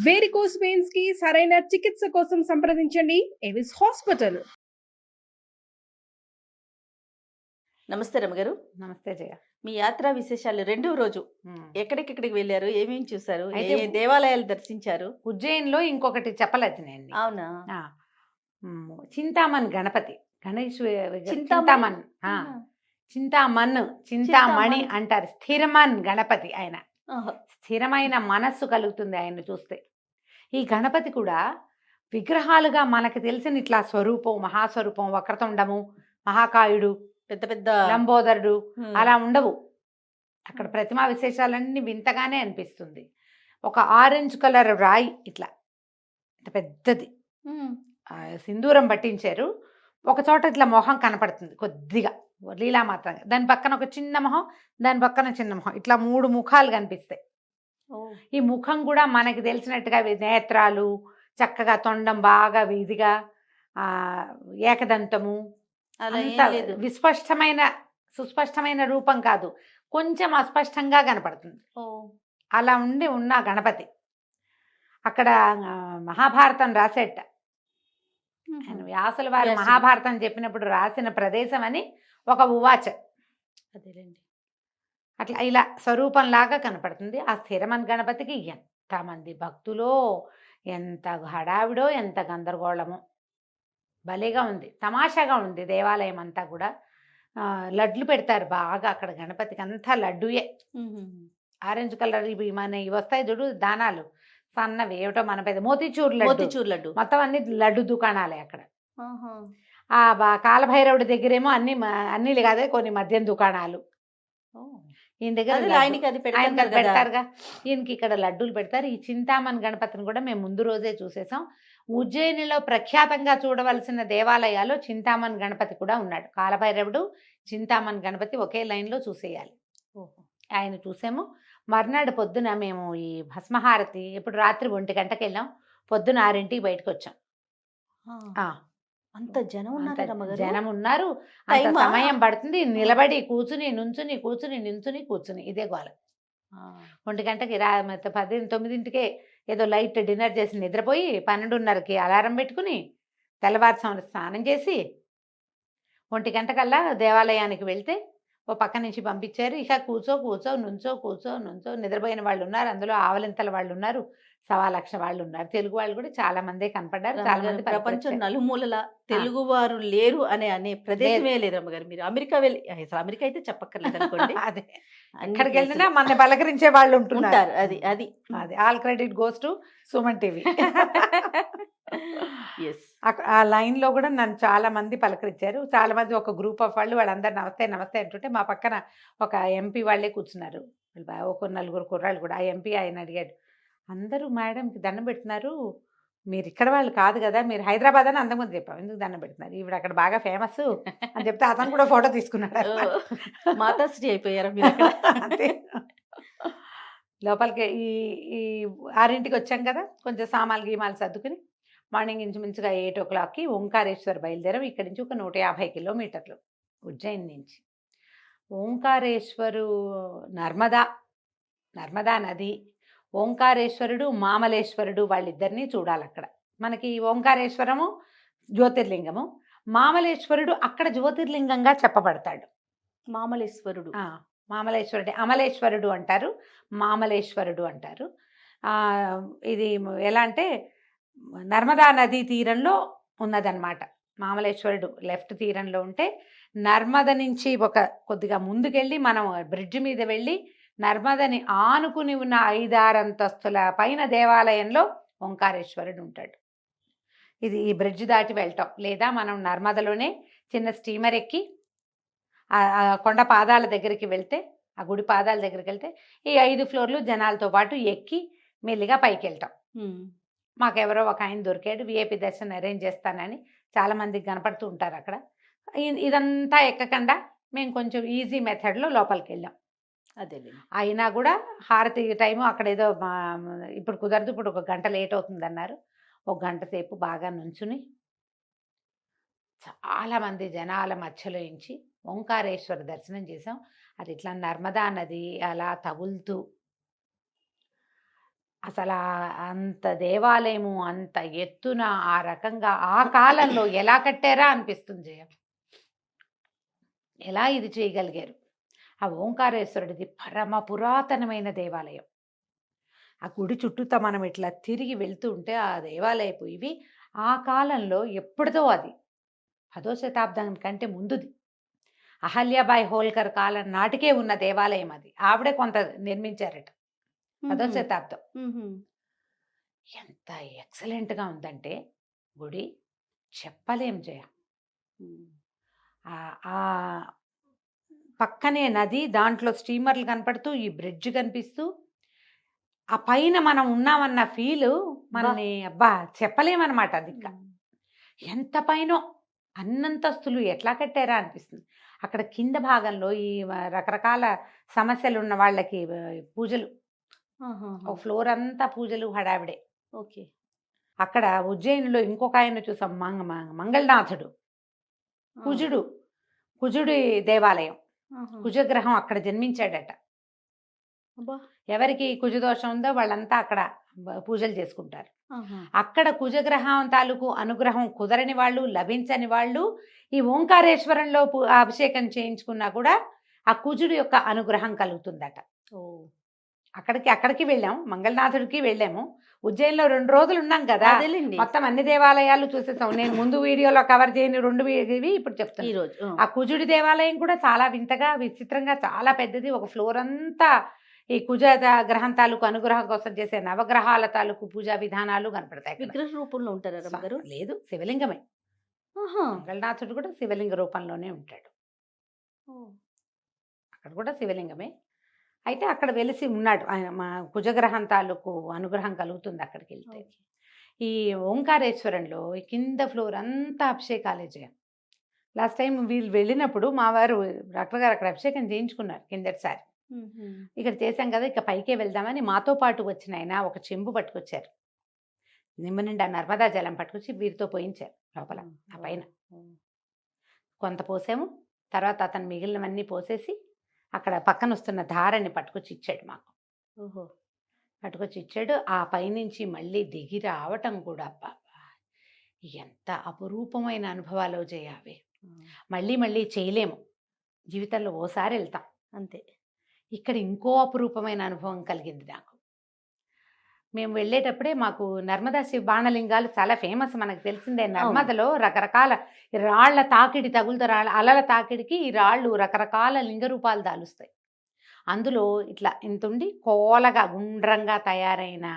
Varicose veins కి సరైన చికిత్స కోసం సంప్రదించండి ఎవిస్ హాస్పిటల్. నమస్తే రమగారు. నమస్తే జయ. మీ యాత్రా విశేషాలు రెండో రోజు ఎక్కడికెక్కడికి వెళ్ళారు, ఏమేమి చూసారు, అయితే ఏ దేవాలయాలు దర్శించారు? ఉజ్జయిన్లో ఇంకొకటి చెప్పలేదు నేను. అవునా? చింతామన్ గణపతి, గణేష్ చింతామన్. చింతామన్, చింతామణి అంటారు. స్థిరమన్ గణపతి ఆయన. స్థిరమైన మనస్సు కలుగుతుంది ఆయన చూస్తే. ఈ గణపతి కూడా విగ్రహాలుగా మనకు తెలిసిన ఇట్లా స్వరూపం, మహాస్వరూపం, వక్రతుండము, మహాకాయుడు, పెద్ద పెద్ద లంబోదరుడు అలా ఉండవు. అక్కడ ప్రతిమా విశేషాలన్నీ వింతగానే అనిపిస్తుంది. ఒక ఆరెంజ్ కలర్ రాయి ఇట్లా పెద్దది, సింధూరం పట్టించారు. ఒక చోట ఇట్లా మొహం కనపడుతుంది కొద్దిగా, లీలా మాత్రంగా. దాని పక్కన ఒక చిన్న మొహం, దాని పక్కన చిన్న మొహం, ఇట్లా 3 ముఖాలు కనిపిస్తాయి. ఈ ముఖం కూడా మనకి తెలిసినట్టుగా నేత్రాలు, చక్కగా తొండం బాగా వీధిగా, ఏకదంతము, విస్పష్టమైన సుస్పష్టమైన రూపం కాదు, కొంచెం అస్పష్టంగా కనపడుతుంది. అలా ఉన్న గణపతి అక్కడ మహాభారతం రాసేట వ్యాసుల వారు మహాభారతం చెప్పినప్పుడు రాసిన ప్రదేశం అని ఒక ఉవాచ. అదేలేండి, అట్లా ఇలా స్వరూపంలాగా కనపడుతుంది. ఆ స్థిరమన్ గణపతికి ఎంతమంది భక్తులో, ఎంత హడావిడో, ఎంత గందరగోళమో. భలేగా ఉంది, తమాషాగా ఉంది దేవాలయం అంతా కూడా. లడ్లు పెడతారు బాగా అక్కడ గణపతికి, అంతా లడ్డుయే. ఆరెంజ్ కలర్ ఇవి ఇవి వస్తాయి చూడు దానాలు, సన్నవి ఏమిటో మన పెద్ద మోతీచూర్ లడ్డు, మొత్తం అన్ని లడ్డు దుకాణాలే అక్కడ. కాలభైరవుడి దగ్గరేమో అన్ని కాదే కొన్ని మద్యం దుకాణాలు. ఈయన దగ్గర పెడతారుగా, ఈయనకి ఇక్కడ లడ్డూలు పెడతారు. ఈ చింతామన్ గణపతిని కూడా మేము ముందు రోజే చూసేసాం. ఉజ్జయినిలో ప్రఖ్యాతంగా చూడవలసిన దేవాలయాలు చింతామన్ గణపతి కూడా ఉన్నాడు. కాలభైరవుడు, చింతామన్ గణపతి ఒకే లైన్లో చూసేయాలి. ఆయన చూసాము. మర్నాడు పొద్దున మేము ఈ భస్మహారతి ఎప్పుడు రాత్రి 1 గంటకి వెళ్ళాం, పొద్దున 6ంటికి బయటకు వచ్చాం. అంత జనం ఉన్నారు, అంత సమయం పడుతుంది. నిలబడి కూర్చుని నుంచుని, కూర్చుని నుంచుని, కూర్చుని ఇదే గోల. 1 గంటకి 9ంటికే ఏదో లైట్ డిన్నర్ చేసి నిద్రపోయి 12:30కి అలారం పెట్టుకుని తెల్లవారుసామున స్నానం చేసి 1 గంటకల్లా దేవాలయానికి వెళ్తే ఓ పక్క నుంచి పంపించారు. ఇక కూర్చో నుంచో నిద్రపోయిన వాళ్ళు ఉన్నారు, అందులో ఆవలింతల వాళ్ళు ఉన్నారు, 1,00,000 వాళ్ళు ఉన్నారు. తెలుగు వాళ్ళు కూడా చాలా మందే కనపడ్డారు. చాలా మంది ప్రపంచం నలుమూలల తెలుగు వారు లేరు అనే ప్రదేశమే లేదు అమ్మగారు. మీరు అమెరికా వెళ్ళి, అసలు అమెరికా అయితే చెప్పక్కర్లేదు అనుకోండి. అదే, ఎక్కడికి వెళ్ళినా మన పలకరించే వాళ్ళు ఉంటున్నారు. అది అది అది all credit goes to Suman TV. ఆ లైన్ లో కూడా నన్ను చాలా మంది పలకరించారు. చాలా మంది ఒక గ్రూప్ ఆఫ్ వాళ్ళు, వాళ్ళందరూ నమస్తే నమస్తే అంటుంటే మా పక్కన ఒక ఎంపీ వాళ్ళే కూర్చున్నారు. ఒక 4 కుర్రాళ్ళు కూడా. ఆ ఎంపీ ఆయన అడిగాడు, అందరూ మేడంకి దండం పెడుతున్నారు, మీరు ఇక్కడ వాళ్ళు కాదు కదా, మీరు హైదరాబాద్ అని అంతకుముందు చెప్పాం, ఎందుకు దండం పెడుతున్నారు, ఈవిడ అక్కడ బాగా ఫేమస్ అని చెప్తే అతను కూడా ఫోటో తీసుకున్నాడు. మాతాశ్రీ అయిపోయారు మీరు. అంతే. లోపలికి ఈ 6ంటికి వచ్చాం కదా, కొంచెం సామాన్లు గీమాలు సర్దుకుని మార్నింగ్ ఇంచుమించుగా 8 o'clockకి ఓంకారేశ్వర్ బయలుదేరాం. ఇక్కడి నుంచి ఒక 150 కిలోమీటర్లు ఉజ్జయిన్ నుంచి. ఓంకారేశ్వరు నర్మదా నది, ఓంకారేశ్వరుడు, మామలేశ్వరుడు వాళ్ళిద్దరినీ చూడాలి అక్కడ. మనకి ఓంకారేశ్వరము జ్యోతిర్లింగము, మామలేశ్వరుడు అక్కడ జ్యోతిర్లింగంగా చెప్పబడతాడు. మామలేశ్వరుడు అమలేశ్వరుడు అంటారు, మామలేశ్వరుడు అంటారు. ఇది ఎలా అంటే నర్మదా నదీ తీరంలో ఉన్నదన్నమాట. మామలేశ్వరుడు లెఫ్ట్ తీరంలో ఉంటే, నర్మద నుంచి కొద్దిగా ముందుకెళ్ళి మనం బ్రిడ్జ్ మీద వెళ్ళి నర్మదని ఆనుకుని ఉన్న 5-6 అంతస్తుల పైన దేవాలయంలో ఓంకారేశ్వరుడు ఉంటాడు. ఇది ఈ బ్రిడ్జ్ దాటి వెళ్ళటం, లేదా మనం నర్మదలోనే చిన్న స్టీమర్ ఎక్కి కొండ పాదాల దగ్గరికి వెళ్తే, ఆ గుడి పాదాల దగ్గరికి వెళ్తే ఈ 5 ఫ్లోర్లు జనాలతో పాటు ఎక్కి మెల్లిగా పైకి వెళ్తాం. మాకెవరో ఒక ఆయన దొరికాడు, విఐపి దర్శనం అరేంజ్ చేస్తానని. చాలామందికి కనపడుతూ ఉంటారు అక్కడ. ఇదంతా ఎక్కకుండా మేము కొంచెం ఈజీ మెథడ్లో లోపలికి వెళ్ళాం. అదే అయినా కూడా హారతి టైము అక్కడ ఏదో ఇప్పుడు కుదరదు, ఇప్పుడు 1 గంట లేట్ అవుతుంది అన్నారు. 1 గంట సేపు బాగా నుంచుని చాలామంది జనాల మధ్యలో నుంచి ఓంకారేశ్వర దర్శనం చేసాం. అది ఇట్లా నర్మదా నది అలా తగులుతూ అసలు అంత దేవాలయము అంత ఎత్తున ఆ రకంగా ఆ కాలంలో ఎలా కట్టారా అనిపిస్తుంది జయ. ఎలా ఇది చేయగలిగారు? ఆ ఓంకారేశ్వరుడిది పరమ పురాతనమైన దేవాలయం. ఆ గుడి చుట్టూతా మనం ఇట్లా తిరిగి వెళ్తూ ఉంటే ఆ దేవాలయపు ఇవి ఆ కాలంలో ఎప్పుడుదో అది 10వ శతాబ్దం కంటే ముందుది. అహల్యాబాయి హోల్కర్ కాలం నాటికే ఉన్న దేవాలయం అది. ఆవిడే కొంత నిర్మించారట 10వ శతాబ్దం. ఎంత ఎక్సలెంట్గా ఉందంటే గుడి చెప్పలేం జయ. ఆ పక్కనే నది, దాంట్లో స్టీమర్లు కనపడుతూ ఈ బ్రిడ్జ్ కనిపిస్తూ ఆ పైన మనం ఉన్నామన్న ఫీలు మనని అబ్బా చెప్పలేమన్నమాట. అది ఇంకా ఎంత పైనో అన్నంతస్తులు ఎట్లా కట్టారా అనిపిస్తుంది. అక్కడ కింద భాగంలో ఈ రకరకాల సమస్యలు ఉన్న వాళ్ళకి పూజలు, ఒక ఫ్లోర్ అంతా పూజలు హడావిడే. ఓకే. అక్కడ ఉజ్జయినిలో ఇంకొక ఆయన చూసాం, మంగళనాథుడు, కుజుడి దేవాలయం. కుజగ్రహం అక్కడ జన్మించాడట. ఎవరికి కుజదోషం ఉందో వాళ్ళంతా అక్కడ పూజలు చేసుకుంటారు. అక్కడ కుజగ్రహం తాలూకు అనుగ్రహం కుదరని వాళ్ళు, లభించని వాళ్ళు ఈ ఓంకారేశ్వరంలో అభిషేకం చేయించుకున్నా కూడా ఆ కుజుడి యొక్క అనుగ్రహం కలుగుతుందట. అక్కడికి వెళ్ళాము, మంగళనాథుడికి వెళ్ళాము. ఉజ్జయిన్లో 2 రోజులు ఉన్నాం కదా, మొత్తం అన్ని దేవాలయాలు చూసేసాం. నేను ముందు వీడియోలో కవర్ చేయని 2 ఇవి ఇప్పుడు చెప్తాను. ఈరోజు ఆ కుజుడి దేవాలయం కూడా చాలా వింతగా విచిత్రంగా చాలా పెద్దది. ఒక ఫ్లోర్ అంతా ఈ కుజ గ్రహం తాలూకు అనుగ్రహం కోసం చేసే నవగ్రహాల తాలూకు పూజా విధానాలు కనపడతాయి. విగ్రహ రూపంలో ఉంటారా రమ్మగారు? లేదు, శివలింగమే. మంగళనాథుడు కూడా శివలింగ రూపంలోనే ఉంటాడు. అక్కడ కూడా శివలింగమే. అయితే అక్కడ వెలిసి ఉన్నాడు ఆయన. మా కుజగ్రహం తాలూకు అనుగ్రహం కలుగుతుంది అక్కడికి వెళ్తే. ఈ ఓంకారేశ్వరంలో కింద ఫ్లోర్ అంతా అభిషేకాలే చేయం. లాస్ట్ టైం వీళ్ళు వెళ్ళినప్పుడు మా వారు డాక్టర్ గారు అక్కడ అభిషేకం చేయించుకున్నారు కిందటిసారి. ఇక్కడ చేశాం కదా, ఇక పైకే వెళ్దామని మాతో పాటు వచ్చిన ఆయన ఒక చెంబు పట్టుకొచ్చారు. నిమ్మ నిండా నర్మదా జలం పట్టుకొచ్చి వీరితో పోయించారు లోపల. ఆ పైన కొంత పోసాము. తర్వాత అతను మిగిలినవన్నీ పోసేసి అక్కడ పక్కన వస్తున్న ధారని పట్టుకొచ్చి ఇచ్చాడు మాకు. పట్టుకొచ్చి ఇచ్చాడు. ఆ పైనుంచి మళ్ళీ దిగి రావటం కూడా ఎంత అపురూపమైన అనుభవాలు చేయాలి. మళ్ళీ మళ్ళీ చేయలేము, జీవితంలో ఓసారి వెళ్తాం అంతే. ఇక్కడ ఇంకో అపురూపమైన అనుభవం కలిగింది నాకు. మేము వెళ్ళేటప్పుడే మాకు నర్మదా శివ బాణలింగాలు చాలా ఫేమస్, మనకు తెలిసిందే. నర్మదలో రకరకాల రాళ్ల తాకిడి తగులుతో, అలల తాకిడికి ఈ రాళ్ళు రకరకాల లింగ రూపాలు దాలుస్తాయి. అందులో ఇట్లా ఇంతుండి కోలగా గుండ్రంగా తయారైన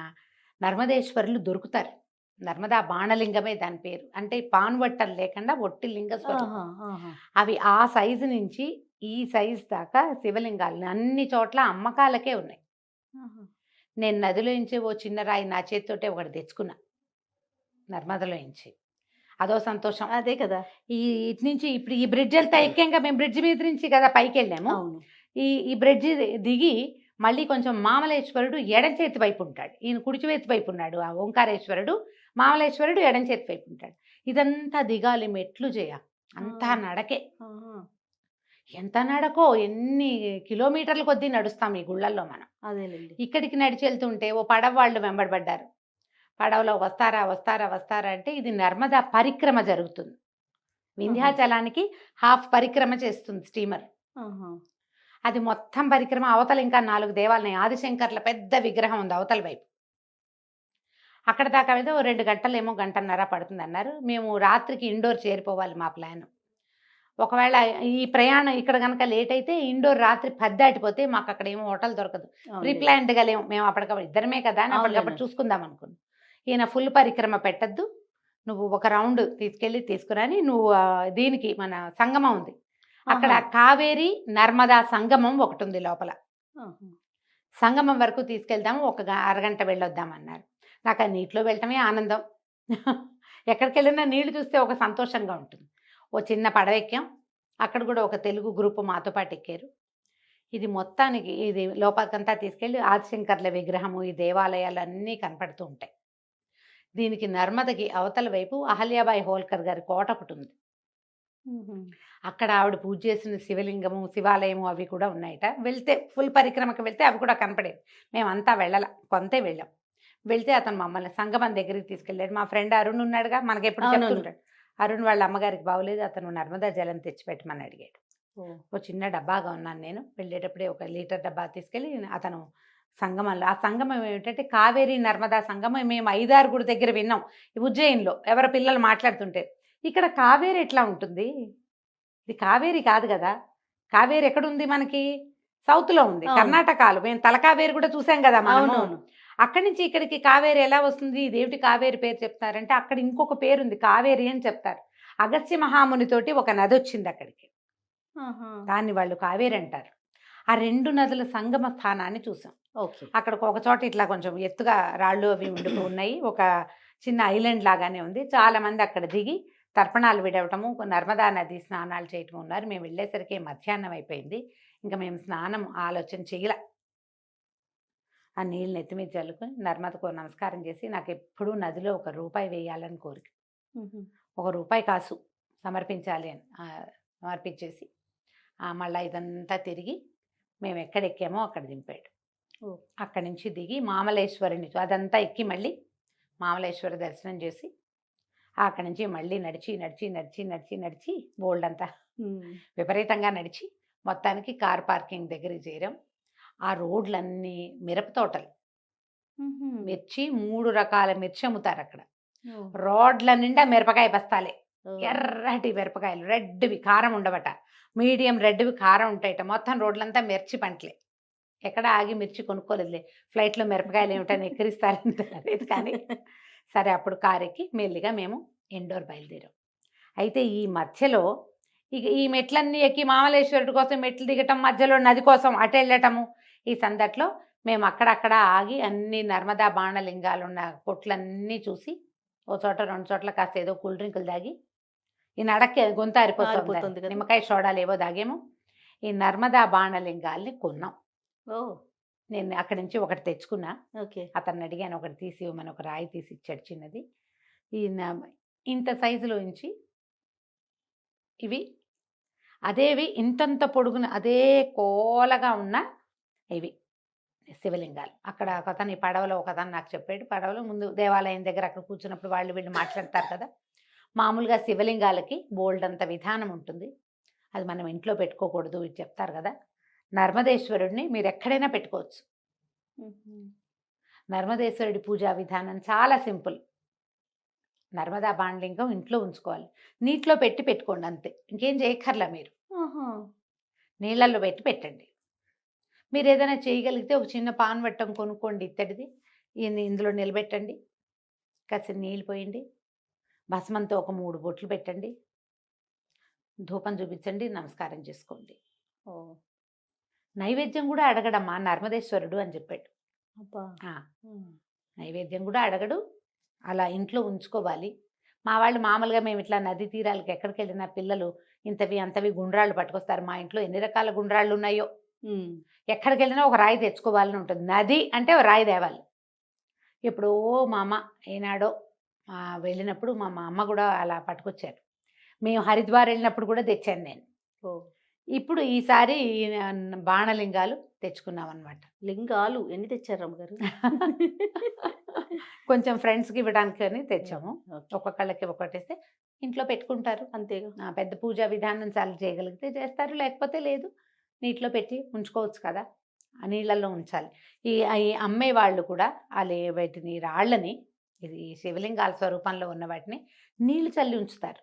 నర్మదేశ్వరులు దొరుకుతారు. నర్మదా బాణలింగమే దాని పేరు. అంటే పాన్వట్టలు లేకుండా ఒట్టి లింగ స్వరూపం. అవి ఆ సైజు నుంచి ఈ సైజు దాకా శివలింగాలు అన్ని చోట్ల అమ్మకాలకే ఉన్నాయి. నేను నదిలో నుంచి ఓ చిన్న రాయి నా చేతితోటే ఒకటి తెచ్చుకున్నా నర్మదలో నుంచి. అదో సంతోషం. అదే కదా. ఇటు నుంచి ఇప్పుడు ఈ బ్రిడ్జ్ అంతా ఎక్కాక మేము బ్రిడ్జ్ మీద నుంచి కదా పైకి వెళ్ళాము. ఈ బ్రిడ్జ్ దిగి మళ్ళీ కొంచెం మామలేశ్వరుడు ఎడం చేతి వైపు ఉంటాడు, ఈయన కుడి చేతి వైపు ఉన్నాడు. ఆ ఓంకారేశ్వరుడు, మామలేశ్వరుడు ఎడం చేతి వైపు ఉంటాడు. ఇదంతా దిగాలి, మెట్లు చేయ, అంతా నడకే. ఎంత నడకో, ఎన్ని కిలోమీటర్ల కొద్దీ నడుస్తాం ఈ గుళ్ళల్లో మనం. అదేలేండి. ఇక్కడికి నడిచి వెళ్తుంటే ఓ పడవ వాళ్ళు వెంబడబడ్డారు. పడవలో వస్తారా వస్తారా వస్తారా అంటే ఇది నర్మదా పరిక్రమ జరుగుతుంది. వింధ్యాచలానికి హాఫ్ పరిక్రమ చేస్తుంది స్టీమర్. అది మొత్తం పరిక్రమ. అవతల ఇంకా 4 దేవాలయం, ఆదిశంకర్ల పెద్ద విగ్రహం ఉంది అవతల వైపు. అక్కడ దాకా వెళ్తే ఓ 2 గంటలేమో, గంటన్నర పడుతుంది అన్నారు. మేము రాత్రికి ఇండోర్ చేరిపోవాలి మా ప్లాన్. ఒకవేళ ఈ ప్రయాణం ఇక్కడ కనుక లేట్ అయితే ఇండోర్ రాత్రి 10 దాటిపోతే మాకు అక్కడ ఏమో హోటల్ దొరకదు. ప్రీప్లాన్డ్గా లేము మేము, అప్పటికప్పుడు ఇద్దరమే కదా అని అప్పటికప్పుడు చూసుకుందాం అనుకున్నాం. ఈయన ఫుల్ పరిక్రమ పెట్టద్దు, నువ్వు ఒక రౌండ్ తీసుకురాని, నువ్వు దీనికి మన సంగమం ఉంది అక్కడ, కావేరి నర్మదా సంగమం ఒకటి ఉంది లోపల, సంగమం వరకు తీసుకెళ్దాము, ఒక అరగంట వెళ్ళొద్దామన్నారు. నాకు ఆ నీటిలో వెళ్ళటమే ఆనందం. ఎక్కడికి వెళ్ళినా నీళ్లు చూస్తే ఒక సంతోషంగా ఉంటుంది. ఓ చిన్న పడవ ఎక్కాం. అక్కడ కూడా ఒక తెలుగు గ్రూపు మాతో పాటు ఎక్కారు. ఇది మొత్తానికి ఇది లోపలికంతా తీసుకెళ్ళి ఆదిశంకర్ల విగ్రహము, ఈ దేవాలయాలు అన్నీ కనపడుతూ ఉంటాయి. దీనికి నర్మదకి అవతల వైపు అహల్యాబాయి హోల్కర్ గారి కోట ఒకటి ఉంది. అక్కడ ఆవిడ పూజ చేసిన శివలింగము, శివాలయము అవి కూడా ఉన్నాయట. వెళ్తే ఫుల్ పరిక్రమకి వెళ్తే అవి కూడా కనపడేవి. మేమంతా వెళ్ళాల, కొంతే వెళ్ళాం. వెళ్తే అతను మమ్మల్ని సంగమం దగ్గరికి తీసుకెళ్ళాడు. మా ఫ్రెండ్ అరుణ్ ఉన్నాడుగా, మనకి ఎప్పుడు అవునవును. చెప్తుంటాడు. అరుణ్ వాళ్ళ అమ్మగారికి బాగోలేదు, అతను నర్మదా జలం తెచ్చిపెట్టమని అడిగాడు. ఓ చిన్న డబ్బాగా ఉన్నాను నేను, వెళ్ళేటప్పుడే 1 లీటర్ డబ్బా తీసుకెళ్ళి అతను సంగమంలో, ఆ సంగమం ఏమిటంటే కావేరీ నర్మదా సంగమం. మేము 5-6 దగ్గర విన్నాం ఈ ఉజ్జయిన్లో, ఎవరి పిల్లలు మాట్లాడుతుంటే. ఇక్కడ కావేరి ఎట్లా ఉంటుంది? ఇది కావేరి కాదు కదా. కావేరి ఎక్కడుంది మనకి? సౌత్లో ఉంది, అవును. కర్ణాటకలో. మేము తలకావేరి కూడా చూసాం కదా మనము. అవునవును. అక్కడి నుంచి ఇక్కడికి కావేరి ఎలా వస్తుంది? ఇదేమిటి కావేరి పేరు చెప్తారంటే, అక్కడ ఇంకొక పేరు ఉంది, కావేరి అని చెప్తారు. అగస్త్య మహామునితోటి ఒక నది వచ్చింది అక్కడికి, ఆహా. దాన్ని వాళ్ళు కావేరి అంటారు. ఆ 2 నదుల సంగమ స్థానాన్ని చూసాం. ఓకే. అక్కడ ఒక చోట ఇట్లా కొంచెం ఎత్తుగా రాళ్ళు అవి ఉండిపో ఉన్నాయి, ఒక చిన్న ఐలాండ్ లాగానే ఉంది. చాలా మంది అక్కడ దిగి తర్పణాలు విడవటము, నర్మదా నది స్నానాలు చేయటం ఉన్నారు. మేము వెళ్ళేసరికి మధ్యాహ్నం అయిపోయింది. ఇంకా మేము స్నానం ఆలోచన చేయల. ఆ నీళ్ళు నెత్తి మీద చల్లుకొని నర్మదకు నమస్కారం చేసి, నాకు ఎప్పుడూ నదిలో ₹1 వేయాలని కోరిక. మ్మ్. ₹1 కాసు సమర్పించాలి అని సమర్పించేసి మళ్ళీ ఇదంతా తిరిగి మేము ఎక్కడ ఎక్కామో అక్కడ దింపాడు. ఓ. అక్కడి నుంచి దిగి మామలేశ్వరుని అదంతా ఎక్కి మళ్ళీ మామలేశ్వర దర్శనం చేసి అక్కడి నుంచి మళ్ళీ నడిచి నడిచి నడిచి నడిచి నడిచి బోల్డ్ అంతా మ్మ్. విపరీతంగా నడిచి మొత్తానికి కార్ పార్కింగ్ దగ్గరికి చేరాం. ఆ రోడ్లన్నీ మిరప తోటలు, మ్మ్. మిర్చి 3 రకాల మిర్చి అమ్ముతారు అక్కడ. ఓ. రోడ్ల నిండా మిరపకాయ బస్తాలే, ఓ. ఎర్రటి మిరపకాయలు, రెడ్వి, కారం ఉండవట, మీడియం రెడ్వి కారం ఉంటాయట. మొత్తం రోడ్లంతా మిర్చి పంటలే. ఎక్కడ ఆగి మిర్చి కొనుక్కోలేదులే, ఫ్లైట్లో మిరపకాయలు ఏమిటని ఎక్కిరిస్తారని కానీ. సరే అప్పుడు కారు ఎక్కి మెల్లిగా మేము ఇండోర్ బయలుదేరాం. అయితే ఈ మధ్యలో ఇక ఈ మెట్లన్నీ ఎక్కి మామలేశ్వరుడి కోసం మెట్లు దిగటం, మధ్యలో నది కోసం అటు వెళ్ళటము, ఈ సందట్లో మేము అక్కడక్కడ ఆగి అన్ని నర్మదా బాణలింగాలు ఉన్న కొట్లన్నీ చూసి, ఓ చోట 2 చోట్ల కాస్త ఏదో కూల్ డ్రింకులు తాగి, ఈ నడక్కి గొంతు ఆరిపోతుంది ఆరిపోతుంది, కదా. నిమ్మకాయ సోడాలు ఏవో తాగేమో. ఈ నర్మదా బాణలింగాల్ని కొన్నాం. ఓ. నేను అక్కడి నుంచి ఒకటి తెచ్చుకున్నా. ఓకే. అతన్ని అడిగాను ఒకటి తీసి ఇవ్వమని, ఒక రాయి తీసి ఇచ్చాడు చిన్నది. ఈ ఇంత సైజులో నుంచి ఇవి, అదేవి ఇంతంత పొడుగున అదే కోలగా ఉన్న ఇవి శివలింగాలు. అక్కడ ఒక అతను ఈ పడవలో ఒక అతను నాకు చెప్పాడు, పడవలో ముందు దేవాలయం దగ్గర అక్కడ కూర్చున్నప్పుడు వాళ్ళు వీళ్ళు మాట్లాడతారు కదా, మామూలుగా శివలింగాలకి బోల్డ్ అంత విధానం ఉంటుంది, అది మనం ఇంట్లో పెట్టుకోకూడదు ఇది చెప్తారు కదా. నర్మదేశ్వరుడిని మీరు ఎక్కడైనా పెట్టుకోవచ్చు. మ్మ్. నర్మదేశ్వరుడి పూజా విధానం చాలా సింపుల్. నర్మదా బాణలింగం ఇంట్లో ఉంచుకోవాలి, నీటిలో పెట్టి పెట్టుకోండి అంతే, ఇంకేం చేయక్కర్లా. మీరు ఆహా. నీళ్ళల్లో పెట్టి పెట్టండి. మీరు ఏదైనా చేయగలిగితే ఒక చిన్న పాన్ వట్టం కొనుక్కోండి ఇత్తడిది, ఇందులో నిలబెట్టండి, కాస్త నీళ్ళు పోయండి, భస్మంతో ఒక 3 బొట్లు పెట్టండి, ధూపం చూపించండి, నమస్కారం చేసుకోండి. ఓ. నైవేద్యం కూడా అడగడమ్మా నర్మదేశ్వరుడు అని చెప్పాడు. అబ్బా. మ్మ్. నైవేద్యం కూడా అడగడు, అలా ఇంట్లో ఉంచుకోవాలి. మా వాళ్ళు మామూలుగా మేము ఇట్లా నది తీరాలకి ఎక్కడికి వెళ్ళినా పిల్లలు ఇంతవి అంతవి గుండ్రాళ్ళు పట్టుకొస్తారు. మా ఇంట్లో ఎన్ని రకాల గుండ్రాళ్ళు ఉన్నాయో. మ్మ్. ఎక్కడికి వెళ్ళినా ఒక రాయి తెచ్చుకోవాలని ఉంటుంది. నది అంటే ఒక రాయి తేవాలి. ఎప్పుడో మా అమ్మ ఏనాడో వెళ్ళినప్పుడు మా అమ్మ కూడా అలా పట్టుకొచ్చారు. మేము హరిద్వార్ వెళ్ళినప్పుడు కూడా తెచ్చాను నేను. ఓ. ఇప్పుడు ఈసారి బాణలింగాలు తెచ్చుకున్నాం అనమాట. లింగాలు ఎన్ని తెచ్చారు రమ్మగారు? కొంచెం ఫ్రెండ్స్కి ఇవ్వడానికి అని తెచ్చాము. ఓకే. ఒక్కొక్కళ్ళకి ఒకటిస్తే ఇంట్లో పెట్టుకుంటారు. అంతేగా. పెద్ద పూజా విధానం చాలా చేయగలిగితే చేస్తారు, లేకపోతే లేదు, నీటిలో పెట్టి ఉంచుకోవచ్చు కదా, ఆ నీళ్ళల్లో ఉంచాలి. ఈ అమ్మే వాళ్ళు కూడా వాటిని రాళ్ళని, ఇది శివలింగాల స్వరూపంలో ఉన్న వాటిని నీళ్లు చల్లి ఉంచుతారు.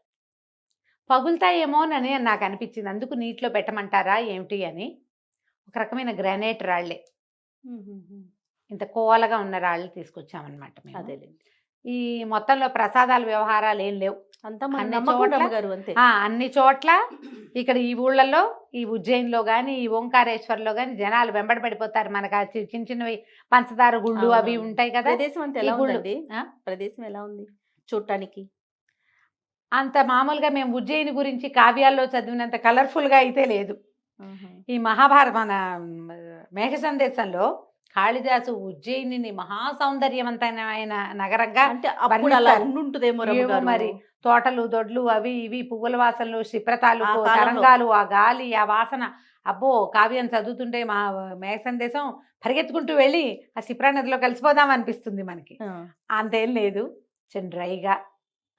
పగులుతాయేమోనని నాకు అనిపించింది, అందుకు నీటిలో పెట్టమంటారా ఏమిటి అని. ఒక రకమైన గ్రానైట్ రాళ్లే, మ్మ్. ఇంత కోలగా ఉన్న రాళ్ళు తీసుకొచ్చామన్నమాట మేము. అదేలేండి. ఈ మొత్తంలో ప్రసాదాల వ్యవహారాలు ఏం లేవు. అంతా మన అన్ని నమ్మకం చోట్ల- రమ్మగారు అంతే. అన్ని చోట్ల ఇక్కడ ఈ ఊళ్ళల్లో, ఈ ఉజ్జయిన్లో కానీ ఈ ఓంకారేశ్వర్లో కానీ జనాలు వెంబడి పడిపోతారు. మనకు ఆ చిన్న చిన్నవి పంచదార గుళ్ళు అవి అవునవును. ఉంటాయి కదా, ప్రదేశం అంతా ఈ ఎలా గుళ్ళు. ఉందండి? ఆ? ప్రదేశం ఎలా ఉంది చూడటానికి? అంత మామూలుగా మేము ఉజ్జయిని గురించి కావ్యాల్లో చదివినంత కలర్ఫుల్గా అయితే లేదు. ఆహా. ఈ మహాభారత మన మేఘ సందేశంలో కాళిదాసు ఉజ్జయినిని మహా సౌందర్యవంతమైన నగరంగా అంటే అప్పుడు అలా వర్ణిస్తారు. ఉండుంటుందేమో ఏమో రమ్మగారు. మరి, తోటలు దొడ్లు అవి ఇవి పువ్వుల వాసనలు, క్షిప్రతాలు, ఆ కాలంలో. తరంగాలు, ఆ గాలి, ఆ వాసన, అబ్బో కావ్యం చదువుతుంటే మా మేఘ సందేశం పరిగెత్తుకుంటూ వెళ్ళి ఆ క్షిప్రా నదిలో కలిసిపోదాం అనిపిస్తుంది మనకి. అంతేం లేదు, కొంచెం డ్రైగా,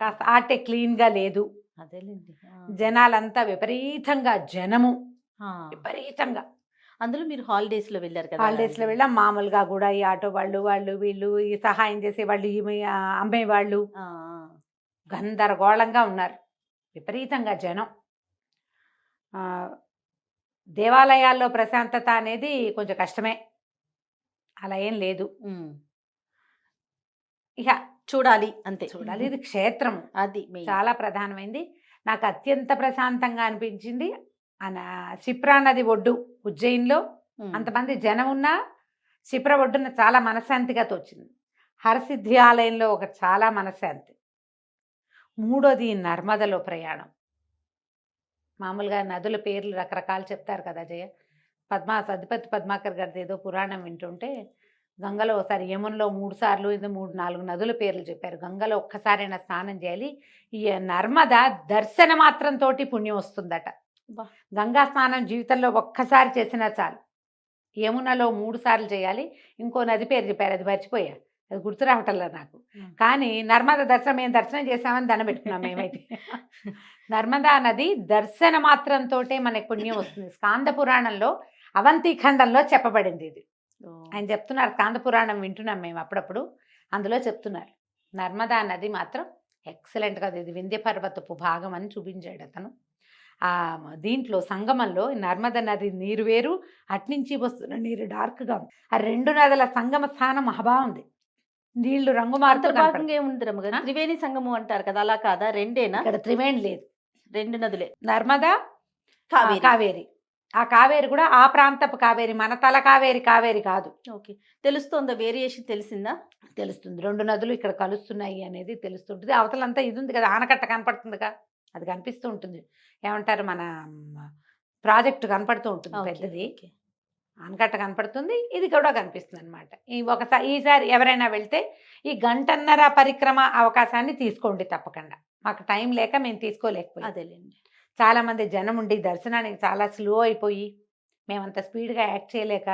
కాస్త ఆటే క్లీన్గా లేదు. అదేలేండి. జనాలంతా విపరీతంగా, జనము విపరీతంగా. అందులో మీరు హాలిడేస్ లో వెళ్ళారు కదా? హాలిడేస్ లో వెళ్ళాం. మామూలుగా కూడా ఈ ఆటో వాళ్ళు వీళ్ళు ఈ సహాయం చేసే వాళ్ళు, అమ్మేవాళ్ళు గందరగోళంగా ఉన్నారు, విపరీతంగా జనం. దేవాలయాల్లో ప్రశాంతత అనేది కొంచెం కష్టమే, అలా ఏం లేదు. ఇక చూడాలి అంతే, చూడాలి. ఇది క్షేత్రం, అది చాలా ప్రధానమైంది. నాకు అత్యంత ప్రశాంతంగా అనిపించింది క్షిప్రా నది ఒడ్డు ఉజ్జయిన్లో. అంతమంది జనం ఉన్నా క్షిప్ర ఒడ్డున చాలా మనశ్శాంతిగా తోచింది. హరసిద్ధి ఆలయంలో ఒక చాలా మనశ్శాంతి. మూడోది నర్మదలో ప్రయాణం. మామూలుగా నదుల పేర్లు రకరకాలు చెప్తారు కదా జయ. సద్దిపతి పద్మాకర్ గారిది ఏదో పురాణం వింటుంటే గంగలో ఒకసారి, యమునలో 3 సార్లు, ఇది 3-4 నదుల పేర్లు చెప్పారు. గంగలో ఒక్కసారైనా స్నానం చేయాలి. ఈ నర్మద దర్శన మాత్రంతో పుణ్యం వస్తుందట. గంగా స్నానం జీవితంలో ఒక్కసారి చేసినా చాలు. యమునలో 3 సార్లు చేయాలి. ఇంకో నది పేరు చెప్పారు, అది మర్చిపోయా, అది గుర్తు రావటంలో నాకు. కానీ నర్మద దర్శనం, మేము దర్శనం చేసామని దండం పెట్టుకున్నాం మేమైతే. నర్మదా నది దర్శన మాత్రంతో మనకి పుణ్యం వస్తుంది. స్కాంద పురాణంలో అవంతి ఖండంలో చెప్పబడింది ఇది. ఆయన చెప్తున్నారు, స్కాంద పురాణం వింటున్నాం మేము అప్పుడప్పుడు, అందులో చెప్తున్నారు నర్మదా నది మాత్రం ఎక్సలెంట్ కదా, ఇది వింధ్య పర్వతపు భాగం అని చూపించాడు అతను. దీంట్లో సంగమంలో నర్మదా నది నీరు వేరు, అట్నుంచి వస్తున్న నీరు డార్క్గా ఉంది. ఆ 2 నదుల సంగమ స్థానం బాగుంది. నీళ్లు రంగు భాగంగా ఏముంది రమ్మగారు? త్రివేణి సంగమం అంటారు కదా, అలా కాదా? రెండేనా? ఇక్కడ త్రివేణి లేదు, 2 నదులే, నర్మదా కావేరి. ఆ కావేరి కూడా ఆ ప్రాంతపు కావేరి, మన తల కావేరి కాదు. ఓకే, తెలుస్తుందా? వేరియేషన్ తెలిసిందా? తెలుస్తుంది. 2 నదులు ఇక్కడ కలుస్తున్నాయి అనేది తెలుస్తుంటుంది. అవతలంతా ఇది ఉంది కదా, ఆనకట్ట కనపడుతుందిగా, అది కనిపిస్తూ ఉంటుంది. ఏమంటారు, మన ప్రాజెక్టు కనపడుతూ ఉంటుంది పెద్దది, ఆనకట్ట కనపడుతుంది, ఇది కూడా కనిపిస్తుంది అనమాట. ఈసారి ఎవరైనా వెళ్తే ఈ 1.5 పరిక్రమ అవకాశాన్ని తీసుకోండి తప్పకుండా. మాకు టైం లేక మేము తీసుకోలేకపోయాం. అదేలేండి. చాలామంది జనం ఉండి దర్శనానికి చాలా స్లో అయిపోయి మేమంత స్పీడ్గా యాక్ట్ చేయలేక,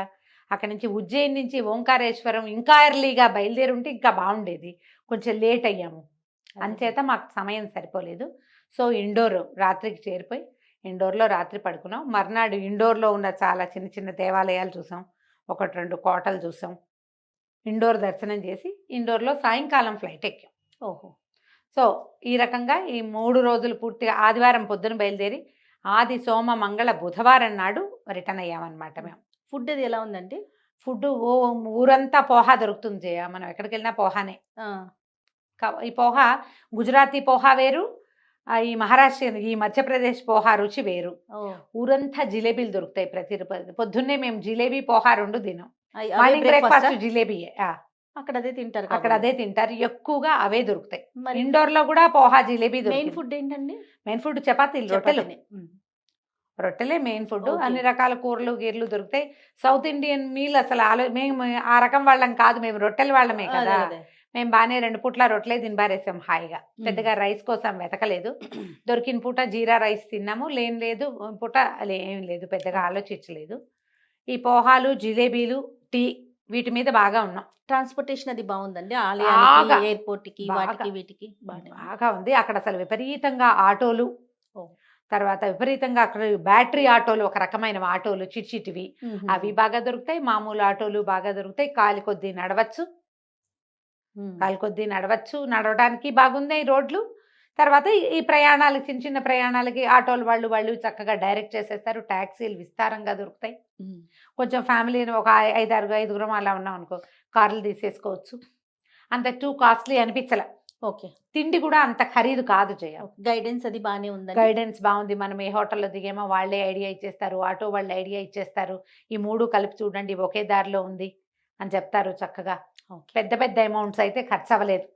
అక్కడి నుంచి ఉజ్జయిన్ నుంచి ఓంకారేశ్వరం ఇంకా ఎర్లీగా బయలుదేరి ఉంటే ఇంకా బాగుండేది. కొంచెం లేట్ అయ్యాము, అంచేత మాకు సమయం సరిపోలేదు. సో ఇండోర్ రాత్రికి చేరిపోయి ఇండోర్లో రాత్రి పడుకున్నాం. మర్నాడు ఇండోర్లో ఉన్న చాలా చిన్న చిన్న దేవాలయాలు చూసాం, 1-2 కోటలు చూసాం. ఇండోర్ దర్శనం చేసి ఇండోర్లో సాయంకాలం ఫ్లైట్ ఎక్కాం. ఓహో. సో ఈ రకంగా ఈ 3 రోజులు పూర్తిగా, ఆదివారం పొద్దున బయలుదేరి ఆది సోమ మంగళ బుధవారం నాడు రిటర్న్ అయ్యామన్నమాట మేము. ఫుడ్ అది ఎలా ఉందండి? ఫుడ్ ఊరంతా పోహా దొరుకుతుంది జయ, మనం ఎక్కడికి వెళ్ళినా పోహానే. ఈ పోహా గుజరాతీ పోహా వేరు, ఈ మహారాష్ట్ర, ఈ మధ్యప్రదేశ్ పోహా రుచి వేరు. ఊరంతా జిలేబీలు దొరుకుతాయి. పొద్దున్నే మేము జిలేబీ పోహా 2 తినాం. మార్నింగ్ బ్రేక్ఫాస్ట్ జిలేబీయే. అక్కడ అదే తింటారు, అక్కడ అదే తింటారు, ఎక్కువగా అవే దొరుకుతాయి. ఇండోర్ లో కూడా పోహా జిలేబీ. మెయిన్ ఫుడ్ ఏంటండి? మెయిన్ ఫుడ్ చపాతీలు, రొట్టెలే మెయిన్ ఫుడ్. అన్ని రకాల కూరలు గీరలు దొరుకుతాయి. సౌత్ ఇండియన్ మీల్ అసలు మేము ఆ రకం వాళ్ళం కాదు, మేము రొట్టెల వాళ్ళమే కదా. మేము బాగానే 2 పూట్ల రొట్టెలే తినబారేసాం హాయిగా, పెద్దగా రైస్ కోసం వెతకలేదు. దొరికిన పూట జీరా రైస్ తిన్నాము, లేదు పూట ఏం లేదు, పెద్దగా ఆలోచించలేదు. ఈ పోహాలు, జిలేబీలు, టీ, వీటి మీద బాగా ఉన్నాం. ట్రాన్స్పోర్టేషన్ అది బాగుందండి, ఆలయానికి, ఎయిర్పోర్ట్ కి, వాటికి వీటికి బాగా ఉంది. అక్కడ అసలు విపరీతంగా ఆటోలు, తర్వాత విపరీతంగా అక్కడ బ్యాటరీ ఆటోలు, ఒక రకమైన ఆటోలు చిట్చిటివి, అవి బాగా దొరుకుతాయి. మామూలు ఆటోలు బాగా దొరుకుతాయి. కాలి కొద్దీ నడవచ్చు, నడవడానికి బాగున్నాయి రోడ్లు. తర్వాత ఈ ప్రయాణాలకి, చిన్న చిన్న ప్రయాణాలకి ఆటోలు వాళ్ళు చక్కగా డైరెక్ట్ చేసేస్తారు. ట్యాక్సీలు విస్తారంగా దొరుకుతాయి. కొంచెం ఫ్యామిలీని ఒక 5-6 అలా ఉన్నాం అనుకో, కార్లు తీసేసుకోవచ్చు. అంత టూ కాస్ట్లీ అనిపించలే. ఓకే. తిండి కూడా అంత ఖరీదు కాదు జయ. గైడెన్స్ అది బాగానే ఉంది. గైడెన్స్ బాగుంది. మనం ఏ హోటల్లో దిగేమో వాళ్ళే ఐడియా ఇచ్చేస్తారు, ఆటో వాళ్ళు ఐడియా ఇచ్చేస్తారు. ఈ 3 కలిపి చూడండి ఒకే దారిలో ఉంది అని చెప్తారు చక్కగా. పెద్ద పెద్ద అమౌంట్స్ అయితే ఖర్చు అవ్వలేదు.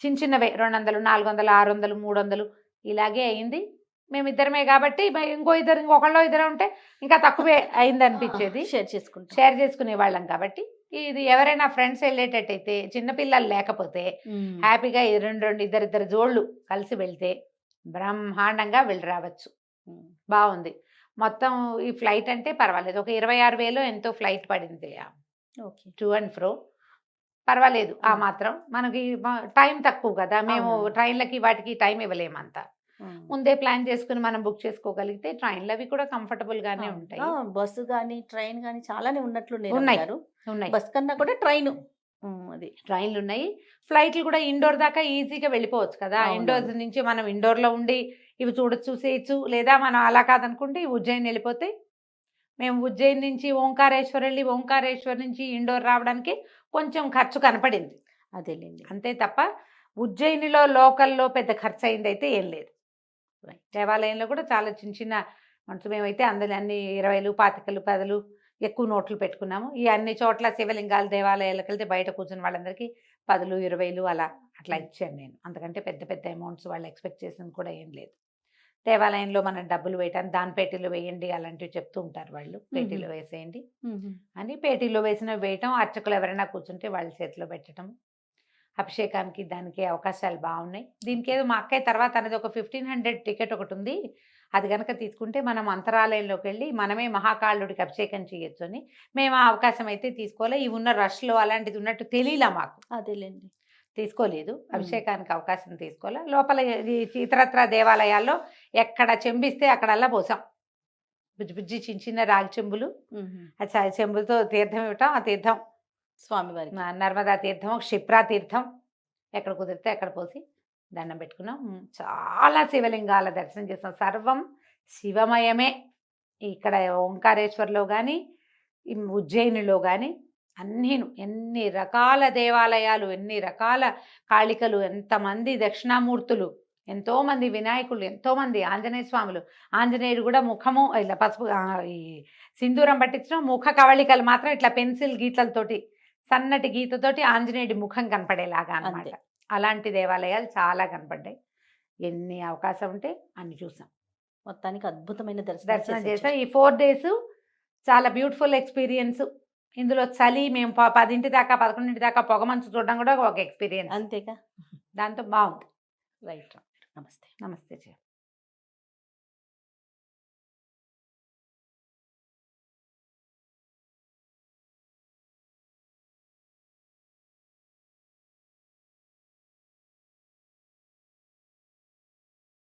చిన్నవే 200, 400, 600, 300 ఇలాగే అయింది. మేమిద్దరమే కాబట్టి ఇంకొకళ్ళో ఇద్దరు ఉంటే ఇంకా తక్కువే అయింది అనిపించేది. షేర్ చేసుకునే వాళ్ళం కాబట్టి. ఇది ఎవరైనా ఫ్రెండ్స్ వెళ్ళేటట్టయితే, చిన్నపిల్లలు లేకపోతే హ్యాపీగా 2 ఇద్దరు జోళ్ళు కలిసి వెళ్తే బ్రహ్మాండంగా వెళ్ళి రావచ్చు. బాగుంది. మొత్తం ఈ ఫ్లైట్ అంటే పర్వాలేదు, ఒక 26,000 ఎంతో ఫ్లైట్ పడింది ఓకే. To and fro. పర్వాలేదు ఆ మ్మ్. మాత్రం. మనకి టైం తక్కువ కదా, మేము అవునవును. ట్రైన్లకి వాటికి టైం ఇవ్వలేమంత. ముందే ప్లాన్ చేసుకుని మనం బుక్ చేసుకోగలిగితే ట్రైన్లు అవి కూడా కంఫర్టబుల్ గానే ఉంటాయి. బస్సు కానీ ట్రైన్ కానీ చాలానే ఉన్నట్లున్నాయి ఉన్నాయి. గారు. ఉన్నాయి బస్ కన్నా కూడా ట్రైన్ అది. ట్రైన్లు ఉన్నాయి, ఫ్లైట్లు కూడా ఇండోర్ దాకా ఈజీగా వెళ్ళిపోవచ్చు కదా. అవునవును. ఇండోర్ నుంచి మనం ఇండోర్లో ఉండి ఇవి చూసేయచ్చు, లేదా మనం అలా కాదనుకుంటే ఉజ్జయిన్ వెళ్ళిపోతే, మేము ఉజ్జయిన్ నుంచి ఓంకారేశ్వర్ వెళ్ళి ఓంకారేశ్వర్ నుంచి ఇండోర్ రావడానికి కొంచెం ఖర్చు కనపడింది అదేలేండి. అంతే తప్ప ఉజ్జయినిలో లోకల్లో పెద్ద ఖర్చు అయింది అయితే ఏం లేదు. దేవాలయంలో కూడా చాలా చిన్న చిన్న మనసు, మేమైతే అందరి అన్ని 20, 25, 10 ఎక్కువ నోట్లు పెట్టుకున్నాము. ఈ అన్ని చోట్ల శివలింగాల దేవాలయాలకు వెళ్తే బయట కూర్చున్న వాళ్ళందరికీ 10, 20 అలా అట్లా ఇచ్చాను నేను. అంతకంటే పెద్ద పెద్ద అమౌంట్స్ వాళ్ళు ఎక్స్పెక్ట్ చేసినది కూడా ఏం లేదు. దేవాలయంలో మనం డబ్బులు వేయటానికి దాని పేటీలో వేయండి అలాంటివి చెప్తూ ఉంటారు వాళ్ళు, పేటీలో వేసేయండి అని. పేటీలో వేసినవి వేయటం, అర్చకులు ఎవరైనా కూర్చుంటే వాళ్ళ చేతిలో పెట్టడం, అభిషేకానికి దానికి అవకాశాలు బాగున్నాయి. దీనికి ఏదో మా అక్కయ్య తర్వాత అనేది ఒక 1500 టికెట్ ఒకటి ఉంది, అది కనుక తీసుకుంటే మనం అంతరాలయంలోకి వెళ్ళి మనమే మహాకాళుడికి అభిషేకం చేయొచ్చు అని. మేము ఆ అవకాశం అయితే తీసుకోలే, ఇవి ఉన్న రష్లో అలాంటిది ఉన్నట్టు తెలియలే మాకు, అదేలేండి. తీసుకోలేదు. అభిషేకానికి అవకాశం తీసుకోలే. లోపల ఇతరత్ర దేవాలయాల్లో ఎక్కడ చెంబిస్తే అక్కడల్లా పోసాం, బుజ్జి బుజ్జి చిన్న చిన్న రాగి చెంబులు, ఆ చెంబులతో తీర్థం ఇవ్వటం, ఆ తీర్థం స్వామివారి నర్మదా తీర్థం, క్షిప్రా తీర్థం ఎక్కడ కుదిరితే అక్కడ పోసి దండం పెట్టుకున్నాం. చాలా శివలింగాల దర్శనం చేస్తాం, సర్వం శివమయమే. ఇక్కడ ఓంకారేశ్వర్లో కానీ ఉజ్జయినిలో కానీ అన్నీను ఎన్ని రకాల దేవాలయాలు, ఎన్ని రకాల కాళికలు, ఎంతమంది దక్షిణామూర్తులు, ఎంతోమంది వినాయకులు, ఎంతోమంది ఆంజనేయ స్వాములు. ఆంజనేయుడు కూడా ముఖము ఇలా పసుపు ఈ సింధూరం పట్టించడం, ముఖ కవళికలు మాత్రం ఇట్లా పెన్సిల్ గీతలతోటి, సన్నటి గీతతోటి ఆంజనేయుడి ముఖం కనపడేలాగా అన్నమాట. అంతే. అలాంటి దేవాలయాలు చాలా కనపడ్డాయి. ఎన్ని అవకాశం ఉంటే అన్ని చూసాం, మొత్తానికి అద్భుతమైన దర్శనం చేసాం. ఈ 4 days చాలా బ్యూటిఫుల్ ఎక్స్పీరియన్స్. ఇందులో చలి, మేము 10 దాకా 11 దాకా పొగమంచు చూడడం కూడా ఒక ఎక్స్పీరియన్స్. అంతేగా. దాంతో బాగుంది. రైట్. నమస్తే. నమస్తే.